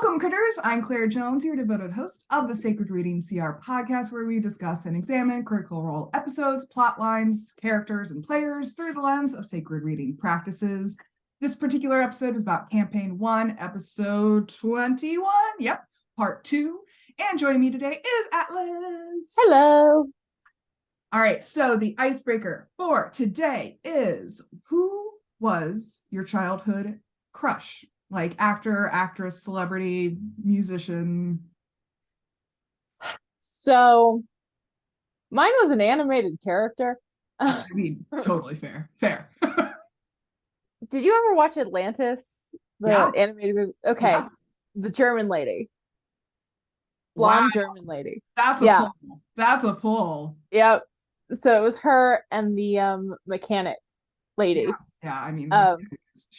Welcome, critters. I'm Claire Jones, your devoted host of the Sacred Reading CR podcast, where we discuss and examine Critical Role episodes, plot lines, characters, and players through the lens of sacred reading practices. This particular episode is about Campaign 1, Episode 21. Yep, Part 2. And joining me today is Atlas. Hello. All right, so the icebreaker for today is, who was your childhood crush? Like actor, actress, celebrity, musician. So mine was an animated character. I mean, totally fair. Did you ever watch Atlantis? The animated movie? Okay. Yeah. The German lady. Wow. Blonde German lady. That's a pull. That's a pull. Yep. So it was her and the mechanic lady. Yeah, I mean,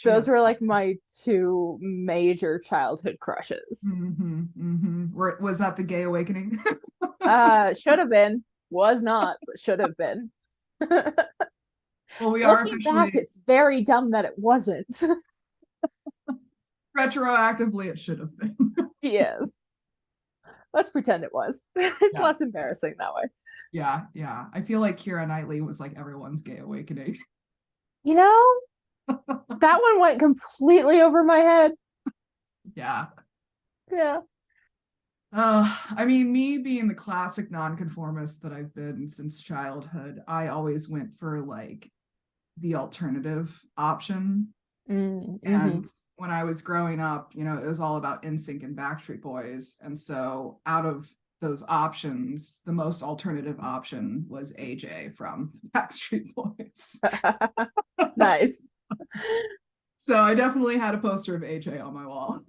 those were like my two major childhood crushes. Was that the gay awakening? Should have been. Was not, but should have been. Well, we are looking back, it's very dumb that it wasn't. Retroactively, it should have been. Yes. Let's pretend it was. It's less embarrassing that way. Yeah. I feel like Keira Knightley was like everyone's gay awakening. You know, that one went completely over my head. Yeah. I mean, me being the classic nonconformist that I've been since childhood, I always went for like the alternative option. And when I was growing up, you know, it was all about NSYNC and Backstreet Boys. And so out of those options, the most alternative option was AJ from Backstreet Boys. Nice. So I definitely had a poster of AJ on my wall.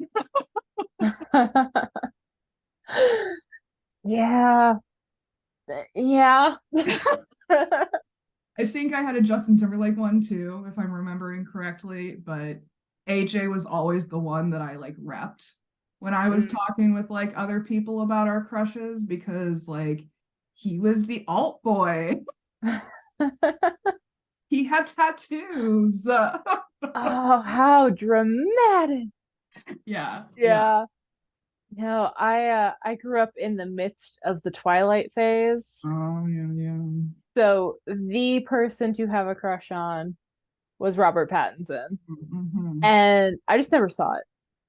Yeah. I think I had a Justin Timberlake one too, if I'm remembering correctly, but AJ was always the one that I like repped when I was talking with like other people about our crushes, because like he was the alt boy. He had tattoos. Oh, how dramatic. Yeah. No, I grew up in the midst of the Twilight phase. Oh, yeah. So the person to have a crush on was Robert Pattinson. And I just never saw it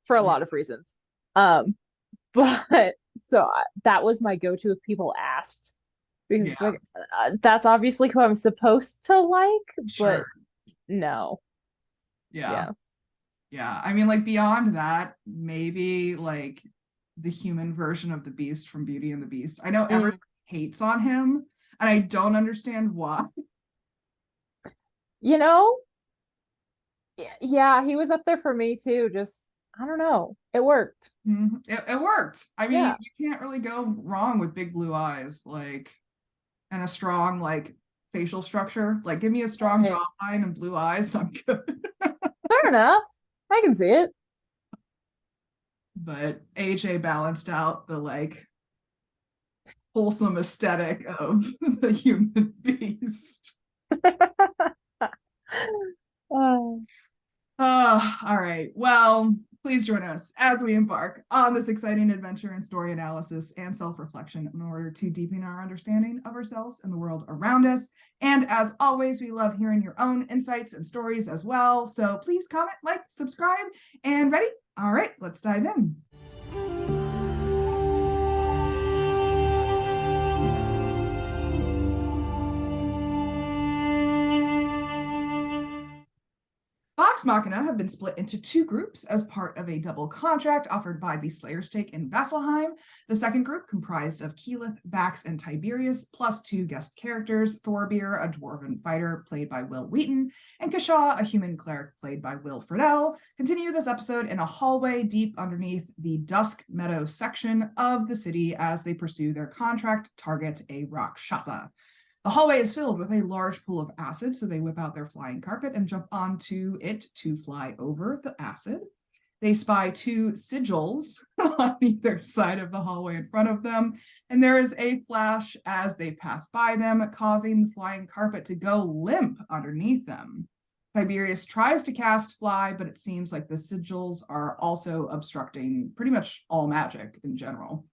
for a lot of reasons. But so that was my go-to if people asked, because it's like that's obviously who I'm supposed to like, but no. Yeah. I mean, like beyond that, maybe like the human version of the Beast from Beauty and the Beast. I know everyone hates on him, and I don't understand why. You know, yeah, he was up there for me too. Just I don't know, it worked. It worked. I mean, you can't really go wrong with big blue eyes, like, and a strong like facial structure. Like, give me a strong jawline and blue eyes, and I'm good. Fair enough. I can see it. But AJ balanced out the like wholesome aesthetic of the human beast. All right. Well, please join us as we embark on this exciting adventure in story analysis and self-reflection in order to deepen our understanding of ourselves and the world around us. And as always, we love hearing your own insights and stories as well. So please comment, like, subscribe, and ready? All right, let's dive in. Vox Machina have been split into two groups as part of a double contract offered by the Slayer's Stake in Vasselheim. The second group, comprised of Keyleth, Vax, and Tiberius, plus two guest characters, Thorbeer, a dwarven fighter played by Will Wheaton, and Kashaw, a human cleric played by Will Friedle, continue this episode in a hallway deep underneath the Dusk Meadow section of the city as they pursue their contract target, a Rakshasa. The hallway is filled with a large pool of acid, so they whip out their flying carpet and jump onto it to fly over the acid. They spy two sigils on either side of the hallway in front of them, and there is a flash as they pass by them, causing the flying carpet to go limp underneath them. Tiberius tries to cast Fly, but it seems like the sigils are also obstructing pretty much all magic in general.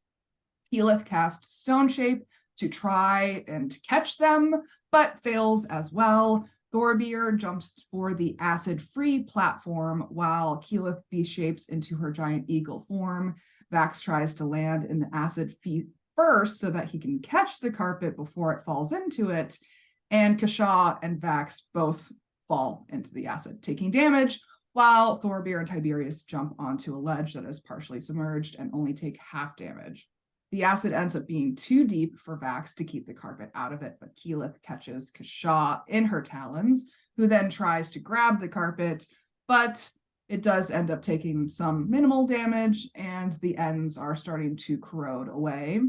Keyleth casts Stone Shape to try and catch them, but fails as well. Thorbeer jumps for the acid-free platform while Keyleth beast shapes into her giant eagle form. Vax tries to land in the acid feet first so that he can catch the carpet before it falls into it. And Kashaw and Vax both fall into the acid, taking damage, while Thorbeer and Tiberius jump onto a ledge that is partially submerged and only take half damage. The acid ends up being too deep for Vax to keep the carpet out of it, but Keyleth catches Kashaw in her talons, who then tries to grab the carpet, but it does end up taking some minimal damage, and the ends are starting to corrode away.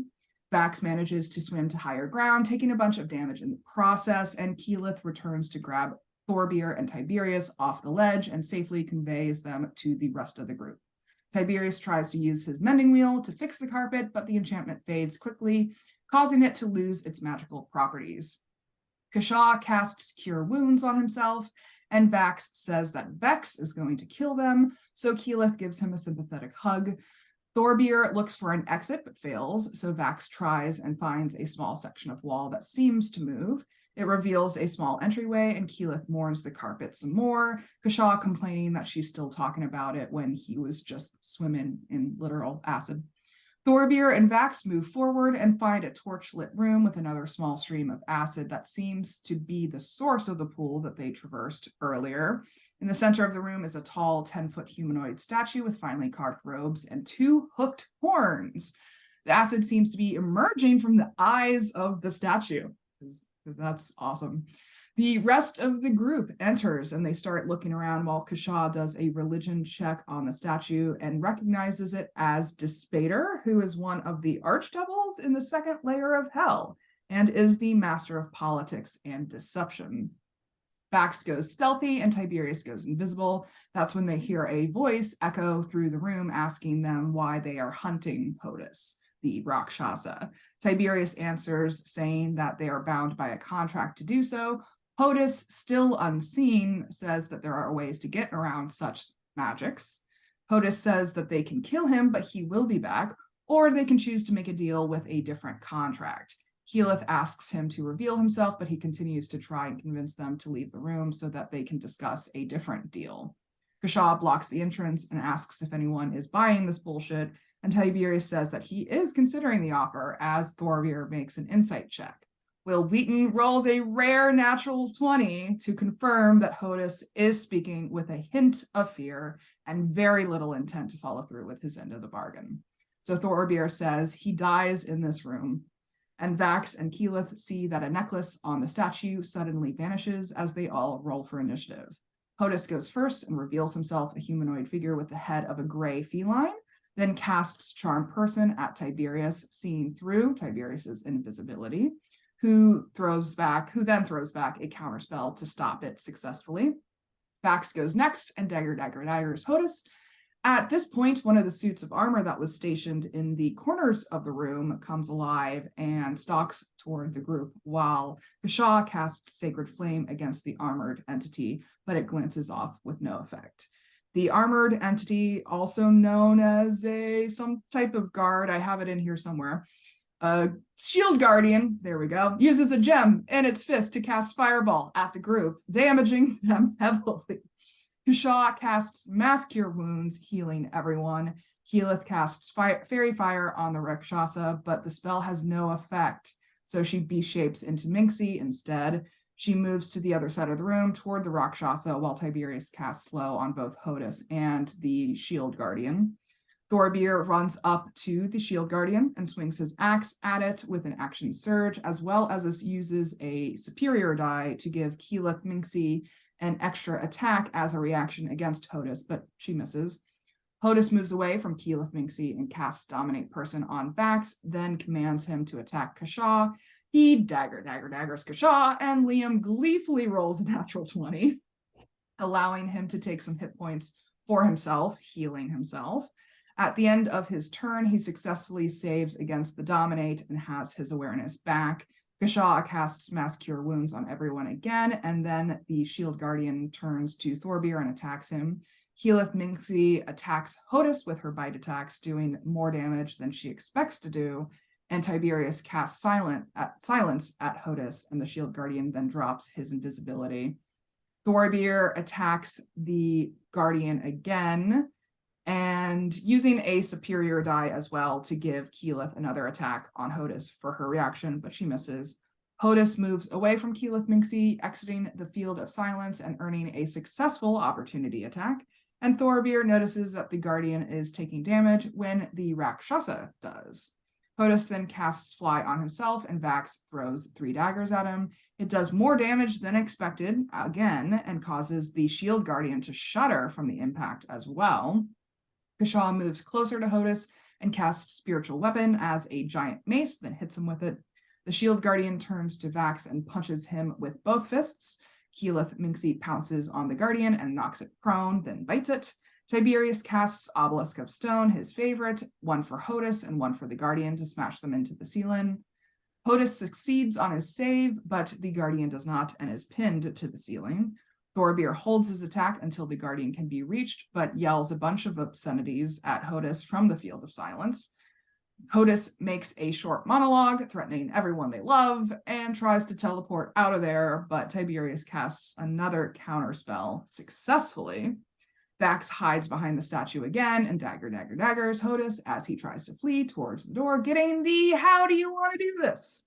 Vax manages to swim to higher ground, taking a bunch of damage in the process, and Keyleth returns to grab Thorbeer and Tiberius off the ledge and safely conveys them to the rest of the group. Tiberius tries to use his mending wheel to fix the carpet, but the enchantment fades quickly, causing it to lose its magical properties. Kashaw casts Cure Wounds on himself, and Vax says that Vex is going to kill them, so Keyleth gives him a sympathetic hug. Thorbeer looks for an exit but fails, so Vax tries and finds a small section of wall that seems to move. It reveals a small entryway, and Keyleth mourns the carpet some more, Kashaw complaining that she's still talking about it when he was just swimming in literal acid. Thorbeer and Vax move forward and find a torch-lit room with another small stream of acid that seems to be the source of the pool that they traversed earlier. In the center of the room is a tall 10-foot humanoid statue with finely carved robes and 2 hooked horns. The acid seems to be emerging from the eyes of the statue. That's awesome. The rest of the group enters and they start looking around while Kashaw does a religion check on the statue and recognizes it as Despater, who is one of the archdevils in the second layer of hell and is the master of politics and deception. Vax goes stealthy and Tiberius goes invisible. That's when they hear a voice echo through the room asking them why they are hunting POTUS, the Rakshasa. Tiberius answers saying that they are bound by a contract to do so. POTUS, still unseen, says that there are ways to get around such magics. POTUS says that they can kill him, but he will be back, or they can choose to make a deal with a different contract. Keyleth asks him to reveal himself, but he continues to try and convince them to leave the room so that they can discuss a different deal. Kashaw blocks the entrance and asks if anyone is buying this bullshit, and Tiberius says that he is considering the offer as Thorbeer makes an insight check. Will Wheaton rolls a rare natural 20 to confirm that POTUS is speaking with a hint of fear and very little intent to follow through with his end of the bargain. So Thorbeer says he dies in this room, and Vax and Keyleth see that a necklace on the statue suddenly vanishes as they all roll for initiative. POTUS goes first and reveals himself a humanoid figure with the head of a gray feline, then casts Charm Person at Tiberius, seeing through Tiberius's invisibility, who then throws back a counterspell to stop it successfully. Vax goes next and daggers POTUS. At this point, one of the suits of armor that was stationed in the corners of the room comes alive and stalks toward the group, while Kashaw casts Sacred Flame against the armored entity, but it glances off with no effect. The armored entity, also known as some type of guard, I have it in here somewhere, Shield Guardian, there we go, uses a gem in its fist to cast Fireball at the group, damaging them heavily. Kashaw casts Mass Cure Wounds, healing everyone. Keyleth casts Fairy Fire on the Rakshasa, but the spell has no effect, so she B-shapes into Minxie instead. She moves to the other side of the room toward the Rakshasa, while Tiberius casts Slow on both POTUS and the Shield Guardian. Thorbeer runs up to the Shield Guardian and swings his axe at it with an action surge, as well as uses a superior die to give Keyleth Minxie an extra attack as a reaction against POTUS, but she misses. POTUS moves away from Keyleth Minxie and casts Dominate Person on Vax, then commands him to attack Kashaw. He daggers Kashaw, and Liam gleefully rolls a natural 20, allowing him to take some hit points for himself, healing himself. At the end of his turn, he successfully saves against the Dominate and has his awareness back. Gisha casts Mass Cure Wounds on everyone again, and then the Shield Guardian turns to Thorbeer and attacks him. Keyleth Minxie attacks Hodis with her bite attacks, doing more damage than she expects to do, and Tiberius casts Silence at Hodis, and the Shield Guardian then drops his invisibility. Thorbeer attacks the Guardian again, and using a superior die as well to give Keyleth another attack on Hodis for her reaction, but she misses. Hodis moves away from Keyleth Minxie, exiting the field of silence and earning a successful opportunity attack. And Thorbeer notices that the Guardian is taking damage when the Rakshasa does. Hodis then casts Fly on himself, and Vax throws 3 daggers at him. It does more damage than expected, again, and causes the Shield Guardian to shudder from the impact as well. Gisha moves closer to Hodis and casts Spiritual Weapon as a giant mace, then hits him with it. The Shield Guardian turns to Vax and punches him with both fists. Keyleth Minxie pounces on the Guardian and knocks it prone, then bites it. Tiberius casts Obelisk of Stone, his favorite, one for Hodis and one for the Guardian to smash them into the ceiling. Hodis succeeds on his save, but the Guardian does not and is pinned to the ceiling. Thorbeer holds his attack until the Guardian can be reached, but yells a bunch of obscenities at Hodis from the Field of Silence. Hodis makes a short monologue, threatening everyone they love, and tries to teleport out of there, but Tiberius casts another counterspell successfully. Vax hides behind the statue again and daggers Hodis as he tries to flee towards the door, getting the "how do you want to do this?"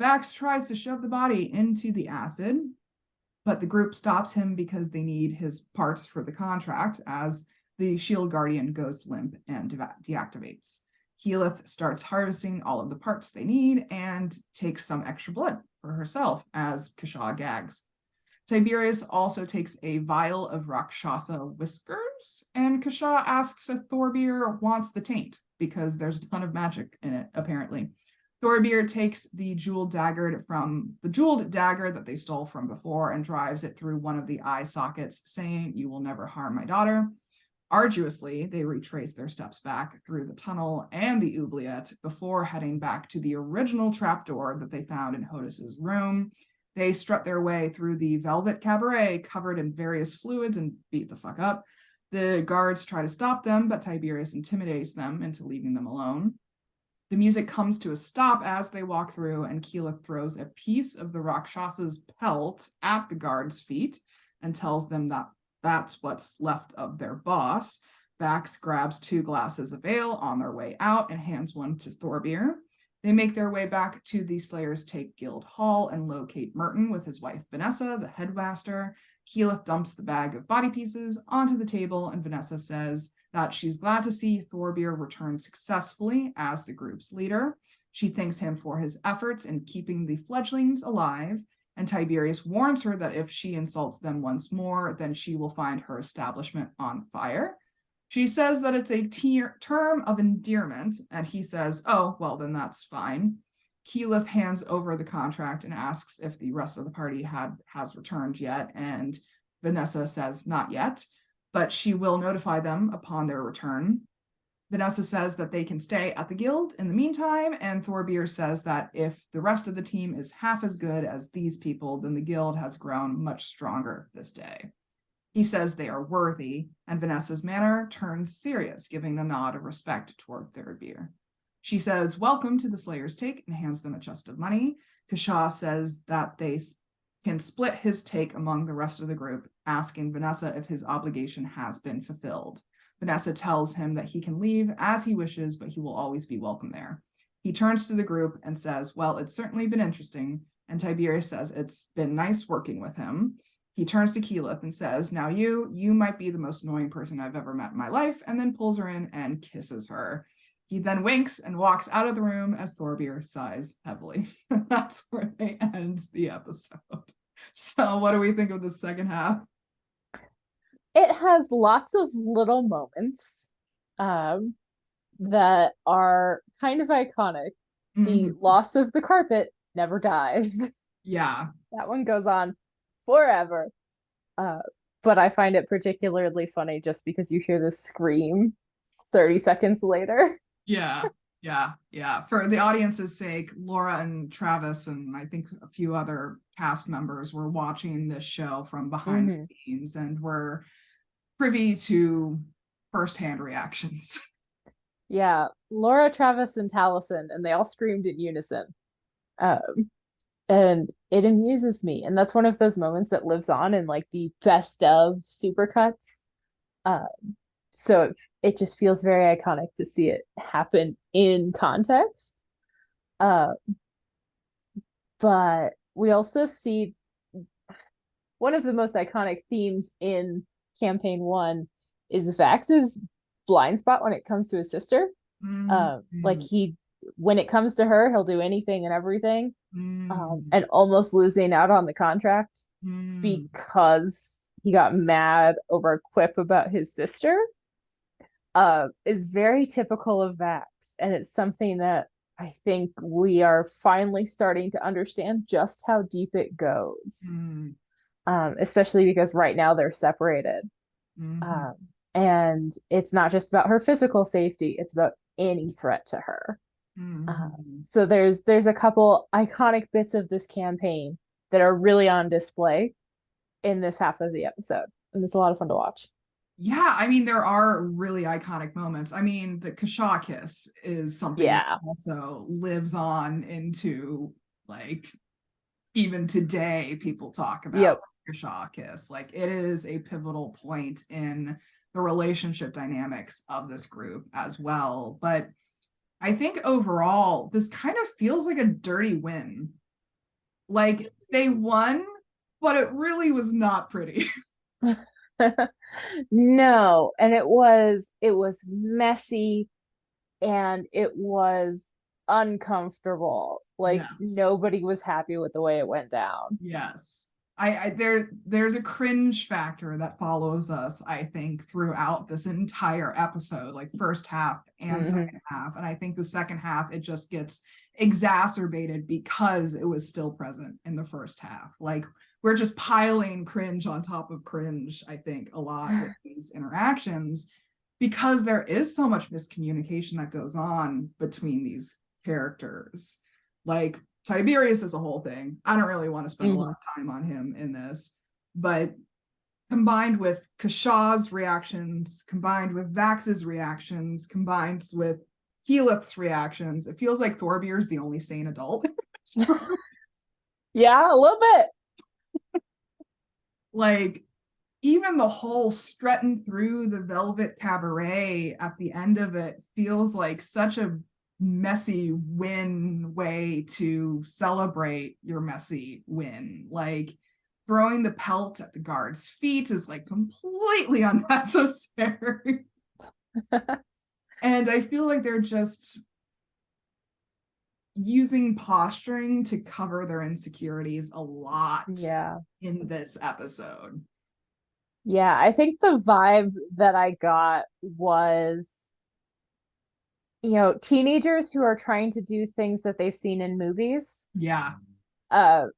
Vax tries to shove the body into the acid, but the group stops him because they need his parts for the contract as the Shield Guardian goes limp and deactivates. Keyleth starts harvesting all of the parts they need and takes some extra blood for herself as Gisha gags. Tiberius also takes a vial of Rakshasa whiskers, and Gisha asks if Thorbeer wants the taint because there's a ton of magic in it, apparently. Thorbeer takes the jeweled dagger that they stole from before and drives it through one of the eye sockets, saying, "You will never harm my daughter." Arduously, they retrace their steps back through the tunnel and the oubliette before heading back to the original trapdoor that they found in Hodis's room. They strut their way through the velvet cabaret covered in various fluids and beat the fuck up. The guards try to stop them, but Tiberius intimidates them into leaving them alone. The music comes to a stop as they walk through, and Keyleth throws a piece of the Rakshasa's pelt at the guards' feet and tells them that that's what's left of their boss. Vax grabs 2 glasses of ale on their way out and hands one to Thorbeer. They make their way back to the Slayers Take Guild Hall and locate Merton with his wife Vanessa, the headmaster. Keyleth dumps the bag of body pieces onto the table, and Vanessa says that she's glad to see Thorbeer return successfully as the group's leader. She thanks him for his efforts in keeping the fledglings alive, and Tiberius warns her that if she insults them once more, then she will find her establishment on fire. She says that it's a term of endearment, and he says, "Oh, well, then that's fine." Keyleth hands over the contract and asks if the rest of the party has returned yet, and Vanessa says not yet, but she will notify them upon their return. Vanessa says that they can stay at the guild in the meantime, and Thorbeer says that if the rest of the team is half as good as these people, then the guild has grown much stronger this day. He says they are worthy, and Vanessa's manner turns serious, giving a nod of respect toward Thorbeer. She says, "Welcome to the Slayer's Take," and hands them a chest of money. Gisha says that they can split his take among the rest of the group, asking Vanessa if his obligation has been fulfilled. Vanessa tells him that he can leave as he wishes, but he will always be welcome there. He turns to the group and says, "Well, it's certainly been interesting," and Tiberius says it's been nice working with him. He turns to Keyleth and says, "Now you might be the most annoying person I've ever met in my life," and then pulls her in and kisses her. He then winks and walks out of the room as Thorbeer sighs heavily. That's where they end the episode. So what do we think of the second half? It has lots of little moments that are kind of iconic. The loss of the carpet never dies. Yeah. That one goes on forever. But I find it particularly funny just because you hear the scream 30 seconds later. Yeah. Yeah. For the audience's sake, Laura and Travis and I think a few other cast members were watching this show from behind the scenes and were privy to firsthand reactions. Yeah, Laura, Travis, and Taliesin, and they all screamed in unison. Um, and it amuses me. And that's one of those moments that lives on in like the best of supercuts. Um, so it just feels very iconic to see it happen in context. Uh, but we also see one of the most iconic themes in campaign one is Vax's blind spot when it comes to his sister. Like when it comes to her, he'll do anything and everything, and almost losing out on the contract because he got mad over a quip about his sister, is very typical of Vax. And it's something that I think we are finally starting to understand just how deep it goes. Especially because right now they're separated. And it's not just about her physical safety, it's about any threat to her. So there's a couple iconic bits of this campaign that are really on display in this half of the episode, and it's a lot of fun to watch. Yeah, I mean, there are really iconic moments. I mean, the Kashaw kiss is something that also lives on into, like, even today, people talk about Kashaw kiss. Like, it is a pivotal point in the relationship dynamics of this group as well. But I think overall, this kind of feels like a dirty win. Like, they won, but it really was not pretty. No, and it was messy and it was uncomfortable. Like nobody was happy with the way it went down. Yes. There's a cringe factor that follows us, I think, throughout this entire episode, like first half and second half. And I think the second half, it just gets exacerbated because it was still present in the first half. Like, we're just piling cringe on top of cringe, I think, a lot with these interactions, because there is so much miscommunication that goes on between these characters. Like, Tiberius is a whole thing. I don't really want to spend a lot of time on him in this, but combined with Kashaw's reactions, combined with Vax's reactions, combined with Keyleth's reactions, it feels like Thorbjorn's the only sane adult. Yeah, a little bit. Like, even the whole strutting through the velvet cabaret at the end of it feels like such a messy win way to celebrate your messy win. Like, throwing the pelt at the guard's feet is like completely unnecessary. And I feel like they're just using posturing to cover their insecurities a lot in this episode. Yeah, I think the vibe that I got was, teenagers who are trying to do things that they've seen in movies. Yeah.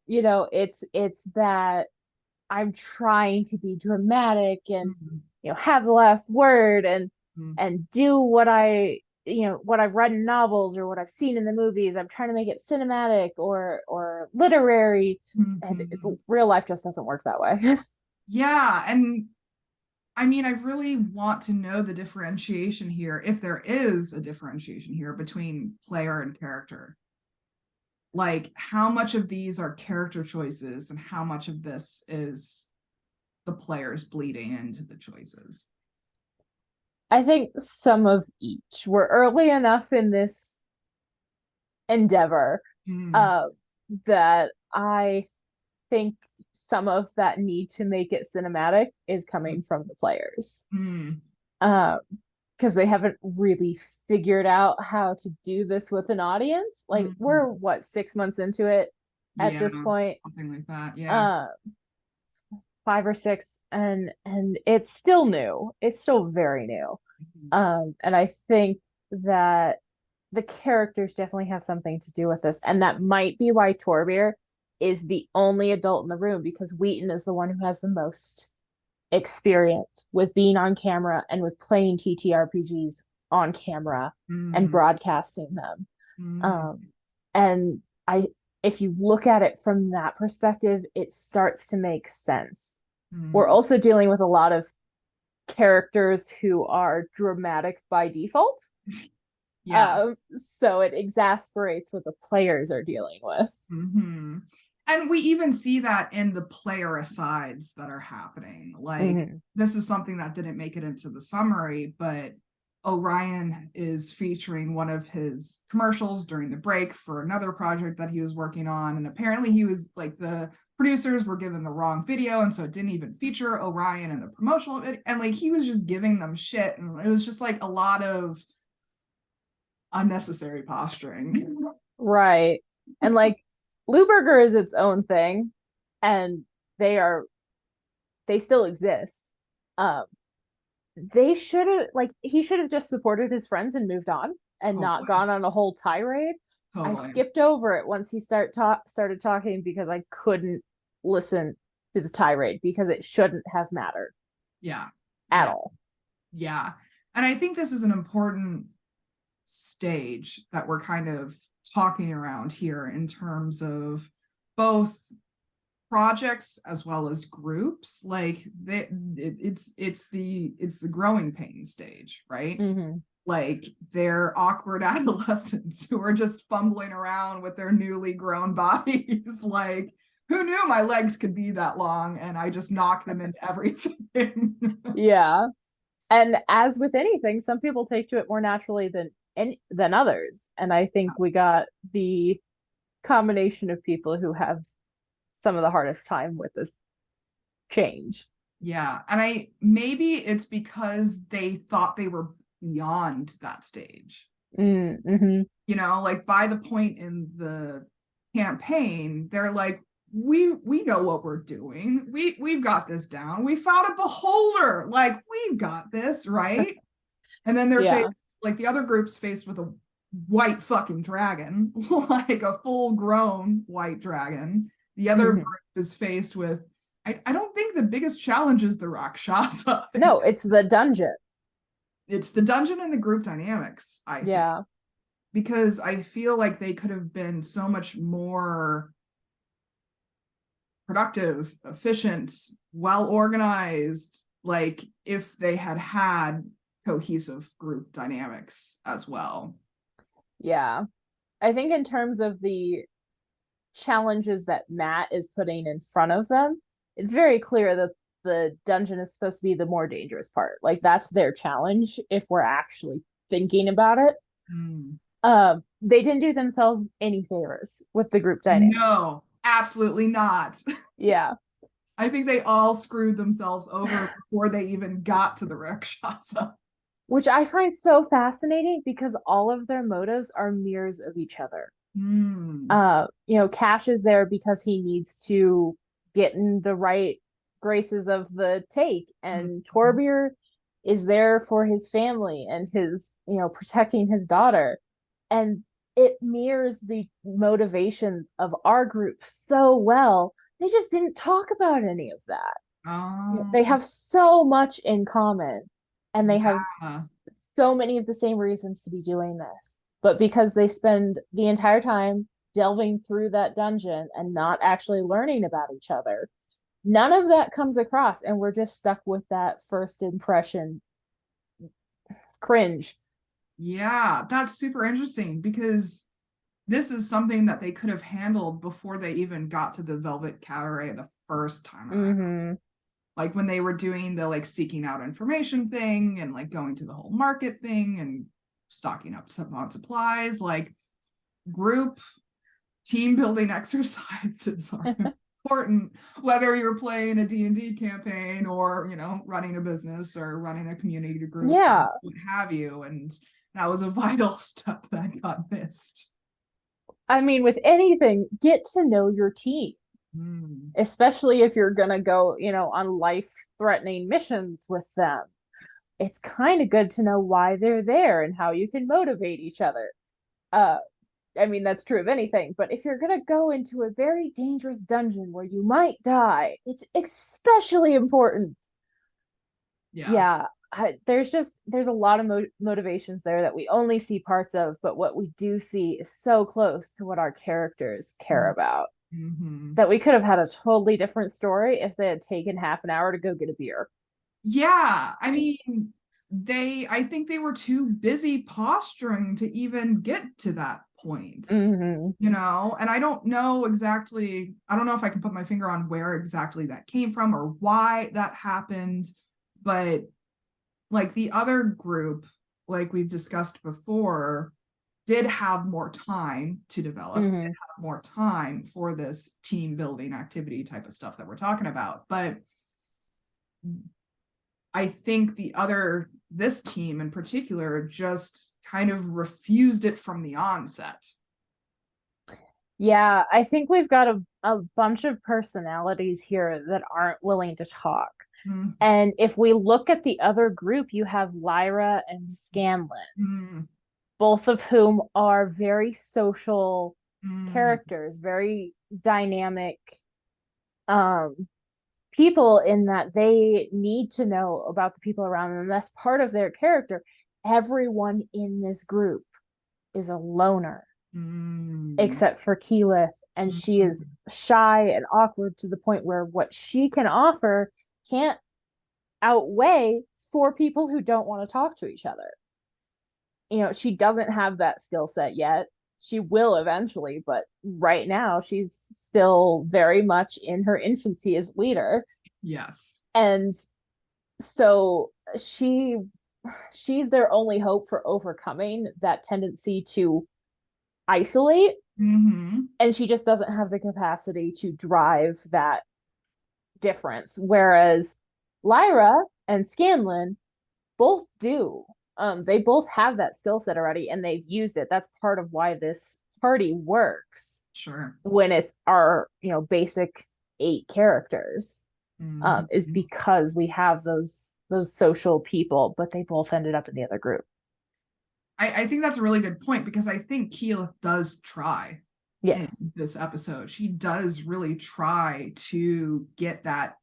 It's that I'm trying to be dramatic and have the last word and do what what I've read in novels or what I've seen in the movies. I'm trying to make it cinematic or literary, and real life just doesn't work that way. Yeah, and I mean, I really want to know the differentiation here, if there is a differentiation here between player and character. Like, how much of these are character choices and how much of this is the players bleeding into the choices? I think some of each. We're early enough in this endeavor that I think some of that need to make it cinematic is coming from the players. Because they haven't really figured out how to do this with an audience. Like, we're 6 months into it at this point, something like that. 5 or 6, and it's still new. It's still very new. And I think that the characters definitely have something to do with this, and that might be why Torbjorn is the only adult in the room, because Wheaton is the one who has the most experience with being on camera and with playing TTRPGs on camera and Mm, broadcasting them. mm, Um, and I, if you look at it from that perspective, it starts to make sense. We're mm. also dealing with a lot of characters who are dramatic by default. Yeah. So it exasperates what the players are dealing with. Hmm. And we even see that in the player asides that are happening. Like, Mhm. this is something that didn't make it into the summary, but Orion is featuring one of his commercials during the break for another project that he was working on. And apparently, he was like, the producers were given the wrong video. And so it didn't even feature Orion in the promotional video. And like, he was just giving them shit. And it was just like a lot of unnecessary posturing. Right. And like Louberger is its own thing, and they are they still exist. Um, they should have like he should have just supported his friends and moved on and not Totally. gone on a whole tirade. I Totally. skipped over it once he started talking because I couldn't listen to the tirade because it shouldn't have mattered Yeah. at Yeah. all. Yeah. And I think this is an important stage that we're kind of talking around here in terms of both projects as well as groups. Like it's the growing pain stage, right? Mm-hmm. Like they're awkward adolescents who are just fumbling around with their newly grown bodies. Like, who knew my legs could be that long? And I just knocked them into everything. Yeah. And as with anything, some people take to it more naturally than others. And I think we got the combination of people who have some of the hardest time with this change. Yeah. And I maybe it's because they thought they were beyond that stage. Mm-hmm. Like by the point in the campaign, they're like, we know what we're doing. We've got this down. We found a beholder. Like, we've got this, right? And then they're faced, Yeah. like the other group's faced with a white fucking dragon, like a full grown white dragon. The other Mm-hmm. group is faced with, I don't think the biggest challenge is the Rakshasa. No, it's the dungeon. It's the dungeon and the group dynamics, I think, Yeah. because I feel like they could have been so much more productive, efficient, well organized, like if they had had cohesive group dynamics as well. Yeah. I think in terms of the challenges that Matt is putting in front of them, it's very clear that the dungeon is supposed to be the more dangerous part. Like that's their challenge if we're actually thinking about it. Mm. They didn't do themselves any favors with the group dynamic. No, absolutely not. Yeah. I think they all screwed themselves over before they even got to the Rakshasa. Which I find so fascinating because all of their motives are mirrors of each other. Mm. Cash is there because he needs to get in the right graces of the take, and Mm. Torbeer is there for his family and his, protecting his daughter. And it mirrors the motivations of our group so well. They just didn't talk about any of that. Oh, They have so much in common, and they have yeah. so many of the same reasons to be doing this. But because they spend the entire time delving through that dungeon and not actually learning about each other, none of that comes across. And we're just stuck with that first impression cringe. Yeah, that's super interesting because this is something that they could have handled before they even got to the Velvet Cabaret the first time around. Mm-hmm. Like when they were doing the like seeking out information thing and like going to the whole market thing and stocking up on supplies, like group team building exercises are important, whether you're playing a D&D campaign or, running a business or running a community group or Yeah. what have you. And that was a vital step that got missed. I mean, with anything, get to know your team, Mm. especially if you're going to go, on life threatening missions with them. It's kind of good to know why they're there and how you can motivate each other. Uh, I mean, that's true of anything, but if you're going to go into a very dangerous dungeon where you might die, it's especially important. Yeah. Yeah. there's a lot of motivations there that we only see parts of, but what we do see is so close to what our characters care about Mm-hmm. that we could have had a totally different story if they had taken half an hour to go get a beer. Yeah, I mean, I think they were too busy posturing to even get to that point, Mm-hmm. and I don't know exactly, I don't know if I can put my finger on where exactly that came from or why that happened, but like the other group, like we've discussed before, did have more time to develop, did Mm-hmm. have more time for this team building activity type of stuff that we're talking about. But I think this team in particular just kind of refused it from the onset. Yeah, I think we've got a bunch of personalities here that aren't willing to talk. Mm, And if we look at the other group, you have Lyra and Scanlan, mm, both of whom are very social mm, characters, very dynamic um, people in that they need to know about the people around them. That's part of their character. Everyone in this group is a loner mm, except for Keyleth, and she is mm. shy and awkward to the point where what she can offer can't outweigh four people who don't want to talk to each other. She doesn't have that skill set yet. She will eventually, but right now she's still very much in her infancy as leader. Yes. And so she's their only hope for overcoming that tendency to isolate, Mm-hmm. and she just doesn't have the capacity to drive that difference, whereas Lyra and Scanlan both do. They both have that skill set already and they've used it. That's part of why this party works Sure. when it's our basic 8 characters, is Mm-hmm. because we have those social people, but they both ended up in the other group. I think that's a really good point because I think Keyleth does try in Yes. this episode. She does really try to get that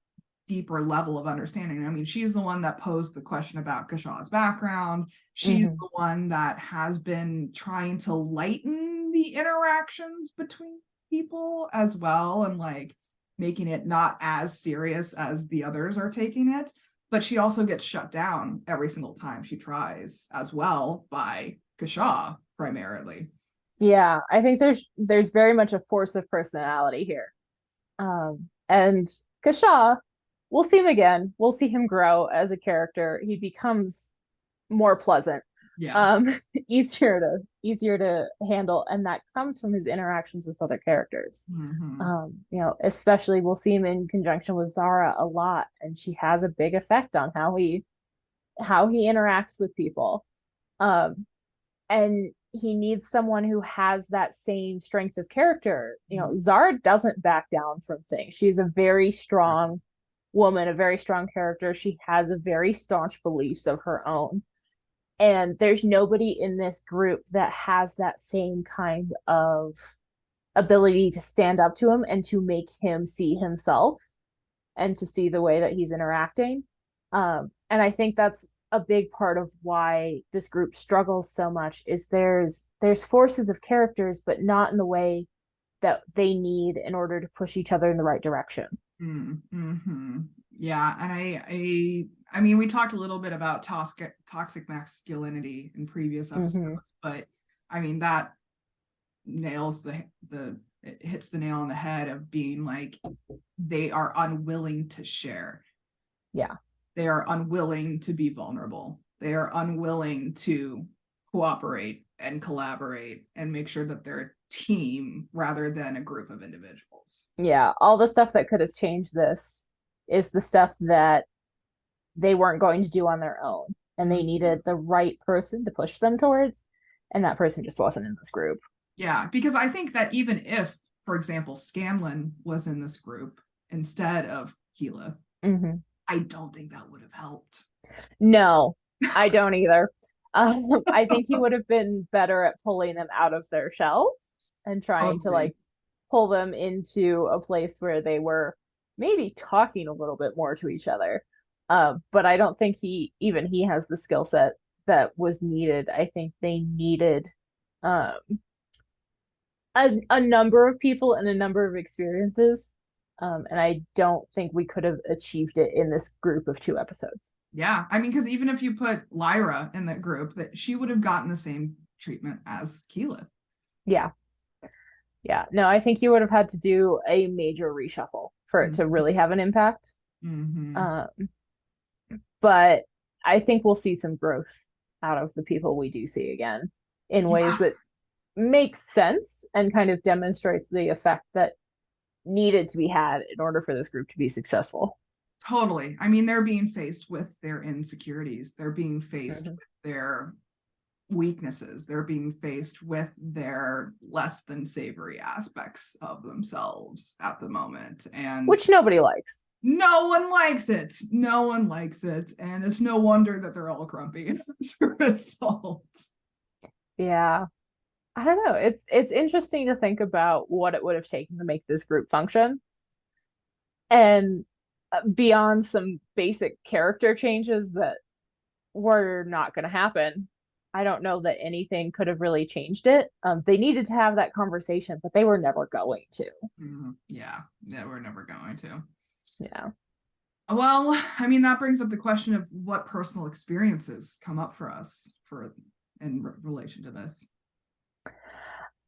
deeper level of understanding. I mean, she's the one that posed the question about Kashaw's background. She's Mm-hmm. the one that has been trying to lighten the interactions between people as well and like making it not as serious as the others are taking it. But she also gets shut down every single time she tries as well by Kashaw primarily. Yeah, I think there's very much a force of personality here. And Kashaw, we'll see him again. We'll see him grow as a character. He becomes more pleasant, Yeah. um, easier to handle, and that comes from his interactions with other characters. Mm-hmm. Especially we'll see him in conjunction with Zara a lot, and she has a big effect on how he interacts with people. Um, and he needs someone who has that same strength of character. Zara doesn't back down from things. She's a very strong woman, a very strong character. She has a very staunch beliefs of her own. And there's nobody in this group that has that same kind of ability to stand up to him and to make him see himself and to see the way that he's interacting. And I think that's a big part of why this group struggles so much is there's forces of characters, but not in the way that they need in order to push each other in the right direction. Mm-hmm. Yeah, and I mean, we talked a little bit about toxic masculinity in previous Mm-hmm. episodes, but I mean that nails the it hits the nail on the head of being like they are unwilling to share. Yeah. They are unwilling to be vulnerable. They are unwilling to cooperate and collaborate and make sure that they're a team rather than a group of individuals. Yeah. All the stuff that could have changed this is the stuff that they weren't going to do on their own. And they Mm-hmm. needed the right person to push them towards. And that person just wasn't in this group. Yeah, because I think that even if, for example, Scanlan was in this group instead of Keyleth, Mm-hmm. I don't think that would have helped. No, I don't either. I think he would have been better at pulling them out of their shells and trying to Totally. like pull them into a place where they were maybe talking a little bit more to each other. But I don't think he has the skill set that was needed. I think they needed um a number of people and a number of experiences. And I don't think we could have achieved it in this group of 2 episodes. Yeah, I mean, because even if you put Lyra in that group, that she would have gotten the same treatment as Keyleth. Yeah. Yeah. No, I think you would have had to do a major reshuffle for it to really have an impact. Um, but I think we'll see some growth out of the people we do see again in ways that makes sense and kind of demonstrates the effect that needed to be had in order for this group to be successful. Totally. I mean, they're being faced with their insecurities. They're being faced with their weaknesses. They're being faced with their less than savory aspects of themselves at the moment. And which nobody likes. No one likes it. No one likes it. And it's no wonder that they're all grumpy as a result. Yeah. I don't know. It's interesting to think about what it would have taken to make this group function. And beyond some basic character changes that were not going to happen, I don't know that anything could have really changed it. They needed to have that conversation, but they were never going to. Yeah, we're never going to. Yeah. Well, I mean, that brings up the question of what personal experiences come up for us in relation to this.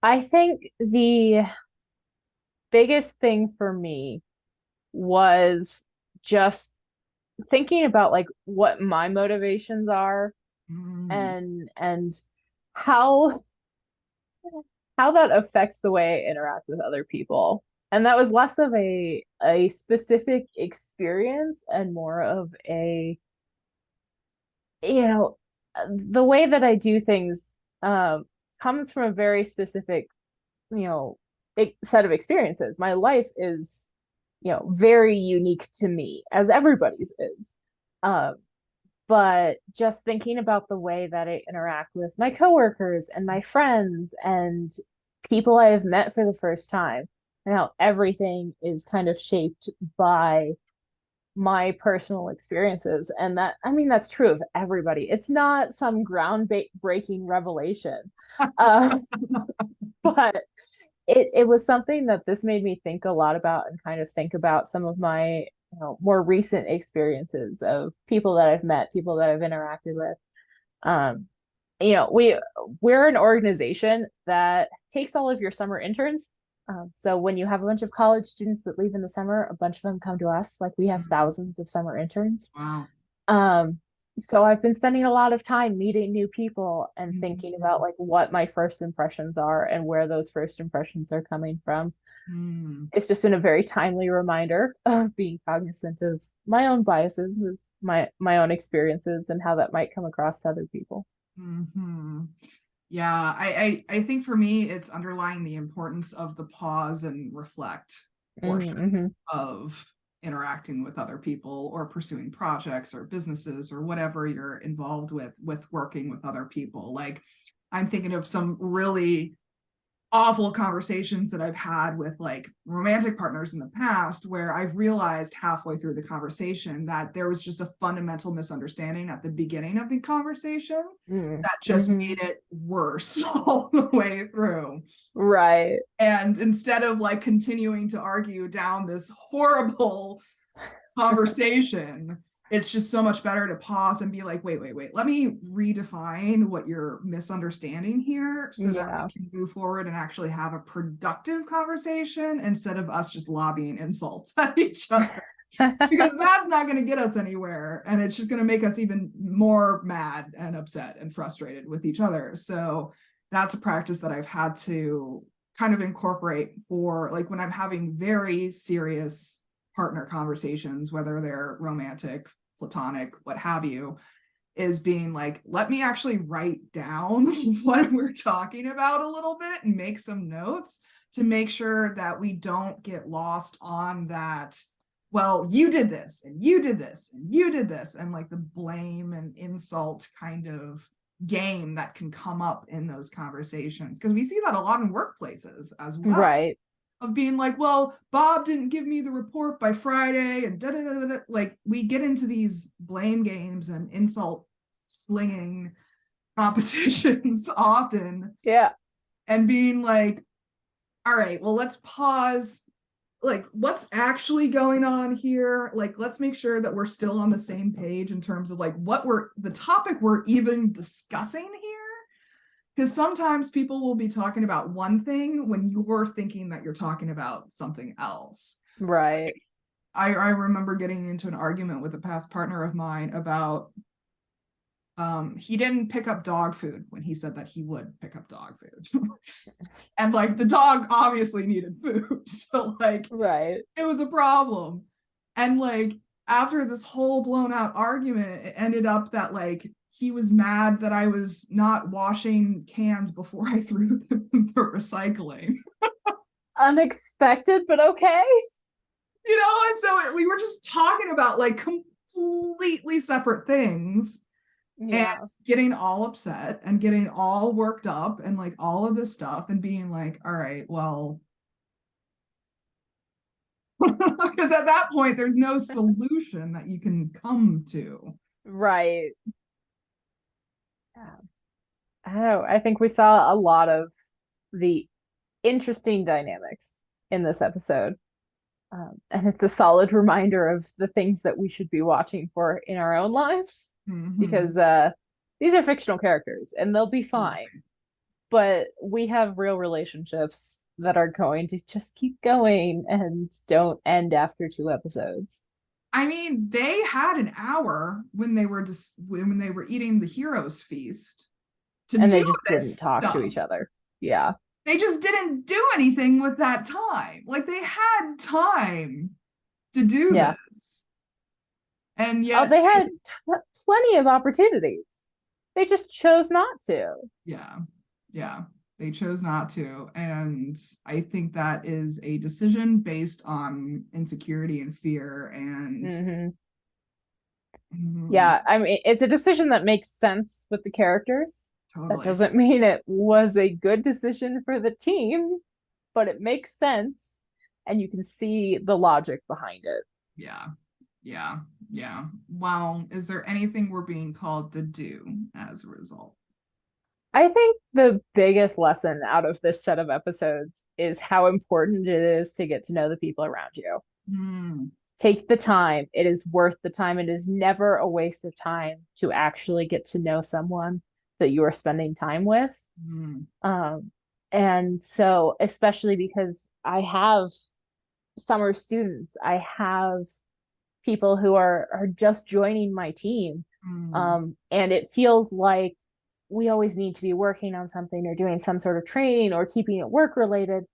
I think the biggest thing for me was just thinking about like what my motivations are and how that affects the way I interact with other people. And that was less of a specific experience and more of a, the way that I do things comes from a very specific, set of experiences. My life is, very unique to me, as everybody's is. But just thinking about the way that I interact with my coworkers and my friends and people I have met for the first time, and how everything is kind of shaped by my personal experiences. And that, I mean, that's true of everybody. It's not some groundbreaking revelation. But it was something that this made me think a lot about and kind of think about some of my more recent experiences of people that I've met, people that I've interacted with. We're an organization that takes all of your summer interns. So when you have a bunch of college students that leave in the summer, a bunch of them come to us. Like we have thousands of summer interns. Wow. So I've been spending a lot of time meeting new people and thinking about like what my first impressions are and where those first impressions are coming from. It's just been a very timely reminder of being cognizant of my own biases, my own experiences, and how that might come across to other people. Yeah, I think for me, it's underlying the importance of the pause and reflect portion of interacting with other people or pursuing projects or businesses or whatever you're involved with working with other people. Like I'm thinking of some really awful conversations that I've had with like romantic partners in the past where I've realized halfway through the conversation that there was just a fundamental misunderstanding at the beginning of the conversation that just made it worse all the way through. Right. And instead of like continuing to argue down this horrible conversation, it's just so much better to pause and be like, wait, let me redefine what you're misunderstanding here so that we can move forward and actually have a productive conversation instead of us just lobbying insults at each other. Because that's not going to get us anywhere. And it's just going to make us even more mad and upset and frustrated with each other. So that's a practice that I've had to kind of incorporate for like when I'm having very serious partner conversations, whether they're romantic, platonic, what have you, is being like, let me actually write down what we're talking about a little bit and make some notes to make sure that we don't get lost on that, well, you did this and you did this and you did this, and like the blame and insult kind of game that can come up in those conversations, because we see that a lot in workplaces as well. Right. of being like, well, Bob didn't give me the report by Friday, and da da da da. Like, we get into these blame games and insult slinging competitions often, Yeah. and being like, all right, well, let's pause. Like, what's actually going on here? Like, let's make sure that we're still on the same page in terms of like what we're the topic we're even discussing here. Because sometimes people will be talking about one thing when you're thinking that you're talking about something else. Right. I remember getting into an argument with a past partner of mine about he didn't pick up dog food when he said that he would pick up dog food. And like the dog obviously needed food. So like Right. it was a problem. And like after this whole blown out argument, it ended up that like he was mad that I was not washing cans before I threw them for recycling. Unexpected, but okay. And so we were just talking about like completely separate things and Yeah. getting all upset and getting all worked up and like all of this stuff and being like, all right, well, because at that point there's no solution that you can come to. Right. Yeah. I don't know. I think we saw a lot of the interesting dynamics in this episode. And it's a solid reminder of the things that we should be watching for in our own lives because these are fictional characters and they'll be fine. But we have real relationships that are going to just keep going and don't end after 2 episodes. I mean, they had an hour when they were eating the heroes feast to And do they just didn't this talk to stuff. each other. Yeah. They just didn't do anything with that time. Like they had time to do Yeah. this. And Oh, yet they had plenty of opportunities. They just chose not to. yeah, they chose not to. And I think that is a decision based on insecurity and fear and Yeah, I mean, it's a decision that makes sense with the characters. That totally. doesn't mean it was a good decision for the team, but it makes sense and you can see the logic behind it. Yeah. Well, is there anything we're being called to do as a result? I think the biggest lesson out of this set of episodes is how important it is to get to know the people around you. Take the time. It is worth the time. It is never a waste of time to actually get to know someone that you are spending time with. And so, especially because I have summer students, I have people who are just joining my team. And it feels like we always need to be working on something or doing some sort of training or keeping it work related.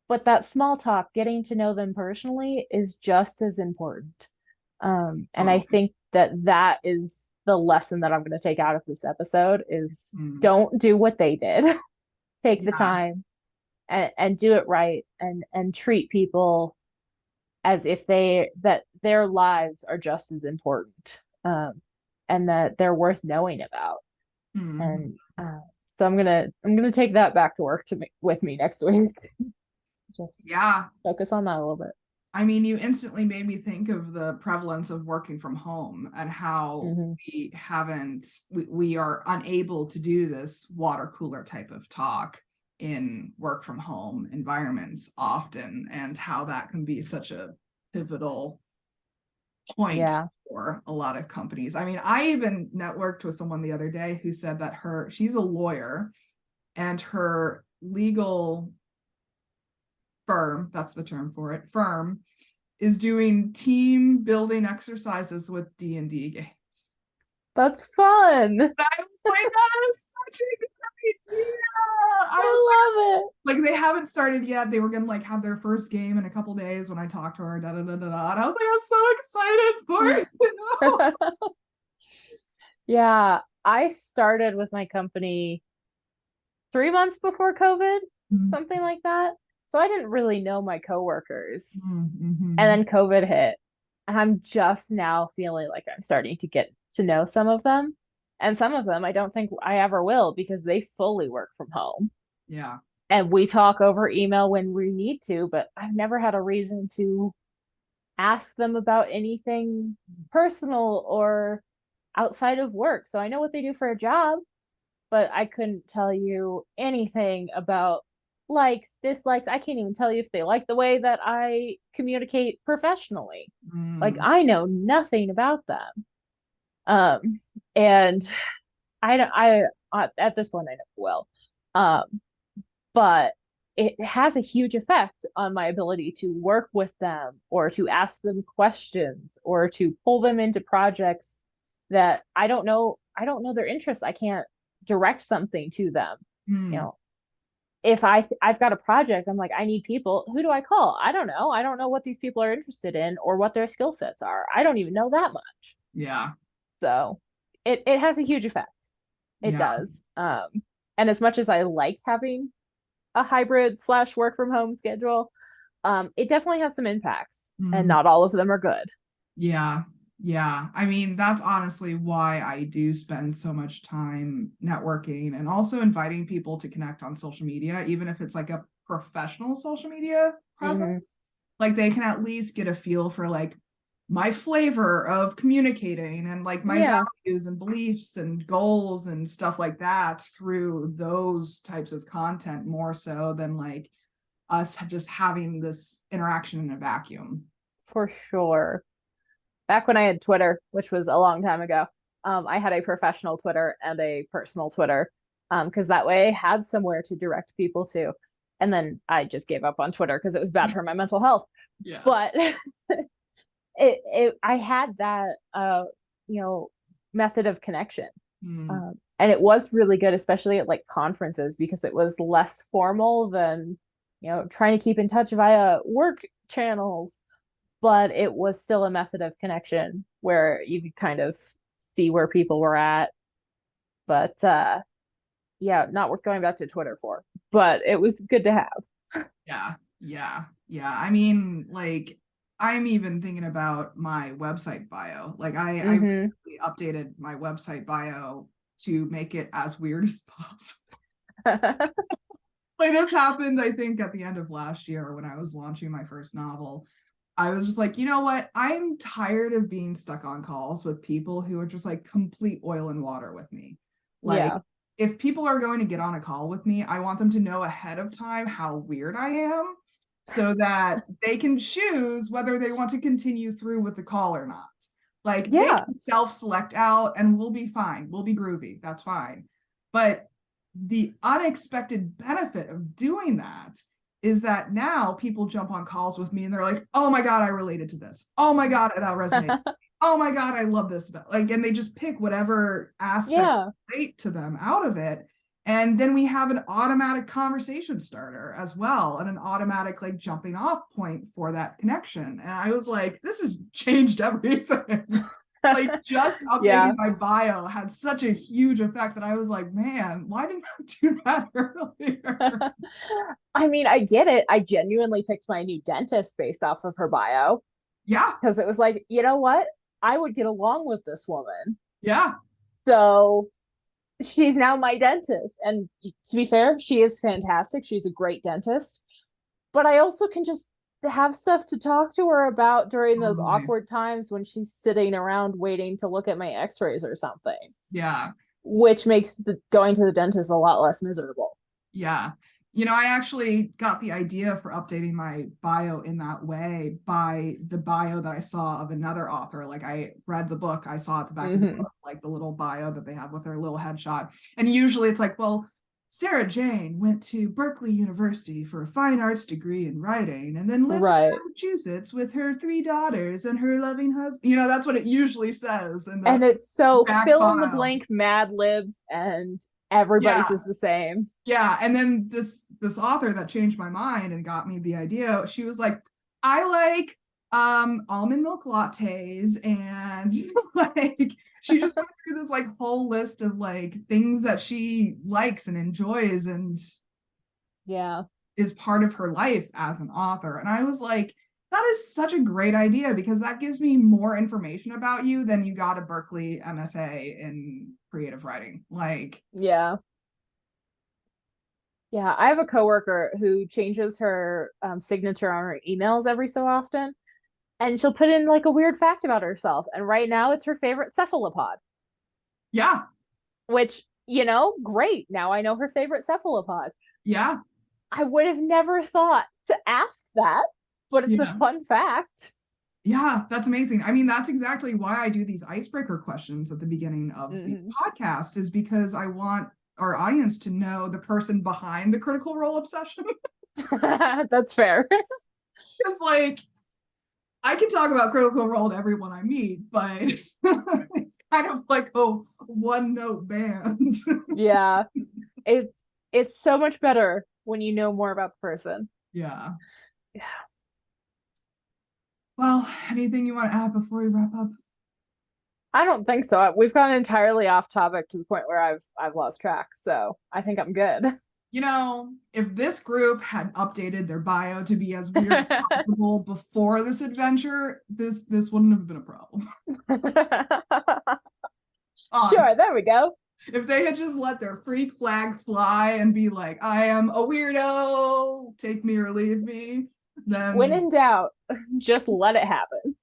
But that small talk, getting to know them personally, is just as important. And I think that is the lesson that I'm going to take out of this episode is don't do what they did. Take the time and do it right and treat people as if that their lives are just as important and that they're worth knowing about. And so I'm gonna take that back to work with me next week. Just focus on that a little bit. I mean, you instantly made me think of the prevalence of working from home and how we are unable to do this water cooler type of talk in work from home environments often, and how that can be such a pivotal point for a lot of companies. I mean, I even networked with someone the other day who said that she's a lawyer and her legal firm, that's the term for it, firm, is doing team building exercises with D&D games. That's fun. I was like, that is such a good idea. I love it. Like they haven't started yet. They were gonna like have their first game in a couple days when I talked to her. And I was like, I'm so excited for it. Yeah, I started with my company 3 months before COVID, something like that. So I didn't really know my coworkers. And then COVID hit. And I'm just now feeling like I'm starting to get to know some of them. And some of them I don't think I ever will because they fully work from home. Yeah. and we talk over email when we need to, but I've never had a reason to ask them about anything personal or outside of work. So I know what they do for a job, but I couldn't tell you anything about likes, dislikes. I can't even tell you if they like the way that I communicate professionally. Like Mm. I know nothing about them. Um, and I don't, at this point I never will. Um, but it has a huge effect on my ability to work with them or to ask them questions or to pull them into projects that I don't know their interests. I can't direct something to them. You Mm. know, if I've got a project, I'm like, I need people. Who do I call? I don't know. I don't know what these people are interested in or what their skill sets are. I don't even know that much. Yeah. So it has a huge effect. It Yeah. does. And as much as I like having a hybrid slash work from home schedule, it definitely has some impacts, and Mm. not all of them are good. Yeah. Yeah. I mean, that's honestly why I do spend so much time networking and also inviting people to connect on social media, even if it's like a professional social media Hmm. presence. Like they can at least get a feel for like my flavor of communicating and like my Yeah, values and beliefs and goals and stuff like that through those types of content more so than like us just having this interaction in a vacuum. for sure. Back when I had Twitter, which was a long time ago, I had a professional Twitter and a personal Twitter, because that way I had somewhere to direct people to. And then I just gave up on Twitter because it was bad for my mental health. Yeah. But it I had that you know method of connection. Mm. And it was really good, especially at like conferences, because it was less formal than, trying to keep in touch via work channels, but it was still a method of connection where you could kind of see where people were at. But yeah, not worth going back to Twitter for, but it was good to have. Yeah, yeah, yeah. I mean, like, I'm even thinking about my website bio. Like, I Hmm. recently updated my website bio to make it as weird as possible. Like, this happened, I think, at the end of last year when I was launching my first novel. I was just like, you know what? I'm tired of being stuck on calls with people who are just like complete oil and water with me. Like, Yeah. if people are going to get on a call with me, I want them to know ahead of time how weird I am so that they can choose whether they want to continue through with the call or not. Like, they Yeah. can self select out and we'll be fine. We'll be groovy. That's fine. But the unexpected benefit of doing that is that now people jump on calls with me and they're like, oh my God, I related to this. Oh my God, that resonated. Oh my God, I love this. Like, and they just pick whatever aspects Yeah. relate to them out of it. And then we have an automatic conversation starter as well, and an automatic like jumping off point for that connection. And I was like, this has changed everything. Like just Yeah. updating my bio had such a huge effect that I was like, man, why didn't I do that earlier? I mean, I get it. I genuinely picked my new dentist based off of her bio, Yeah, because it was like, you know what? I would get along with this woman. yeah, So she's now my dentist. And to be fair, she is fantastic. She's a great dentist. But I also can just have stuff to talk to her about during those totally. awkward times when she's sitting around waiting to look at my x-rays or something, Yeah, which makes going to the dentist a lot less miserable. yeah. You know, I actually got the idea for updating my bio in that way by the bio that I saw of another author. Like I read the book, I saw at the back of the Hmm. book, like the little bio that they have with their little headshot. And usually it's like, well, Sarah Jane went to Berkeley University for a fine arts degree in writing and then lives in Right. Massachusetts with her 3 daughters and her loving husband. You know, that's what it usually says in the And it's so back fill in the bio. blank Mad Libs, and Yeah. everybody's is the same. Yeah, and then this author that changed my mind and got me the idea, she was like, I like almond milk lattes and like she just went through this like whole list of like things that she likes and enjoys and Yeah. is part of her life as an author. And I was like, that is such a great idea because that gives me more information about you than you got a Berkeley MFA in creative writing. Like Yeah. Yeah, I have a coworker who changes her signature on her emails every so often, and she'll put in like a weird fact about herself. And right now, it's her favorite cephalopod, Yeah. which, great. Now I know her favorite cephalopod. Yeah. I would have never thought to ask that, but it's a Yeah. fun fact. Yeah, that's amazing. I mean, that's exactly why I do these icebreaker questions at the beginning of these Mhm. podcasts, is because I want our audience to know the person behind the Critical Role obsession. That's fair. Because, like, I can talk about Critical Role to everyone I meet, but it's kind of like a one note band. Yeah, it's it's so much better when you know more about the person. Yeah. Yeah. Well, anything you want to add before we wrap up? I don't think so. We've gone entirely off topic to the point where I've lost track. So I think I'm good. If this group had updated their bio to be as weird as possible before this adventure, this wouldn't have been a problem. Sure, there we go. If they had just let their freak flag fly and be like, I am a weirdo, take me or leave me, When then in doubt, just let it happen.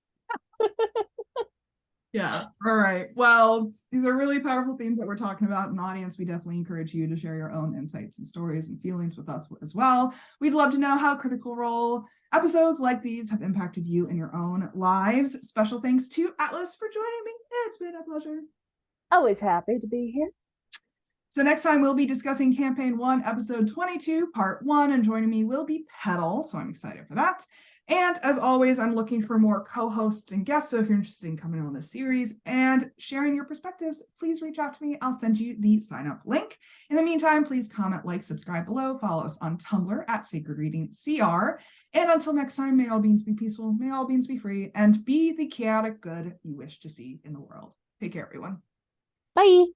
yeah. All right. Well, these are really powerful themes that we're talking about. And audience, we definitely encourage you to share your own insights and stories and feelings with us as well. We'd love to know how Critical Role episodes like these have impacted you in your own lives. Special thanks to Atlas for joining me. It's been a pleasure. Always happy to be here. So next time we'll be discussing Campaign 1, Episode 22, Part 1, and joining me will be Petal, so I'm excited for that. And as always, I'm looking for more co-hosts and guests, so if you're interested in coming on this series and sharing your perspectives, please reach out to me. I'll send you the sign-up link. In the meantime, please comment, like, subscribe below, follow us on Tumblr at Sacred Reading CR. And until next time, may all beings be peaceful, may all beings be free, and be the chaotic good you wish to see in the world. Take care, everyone. Bye.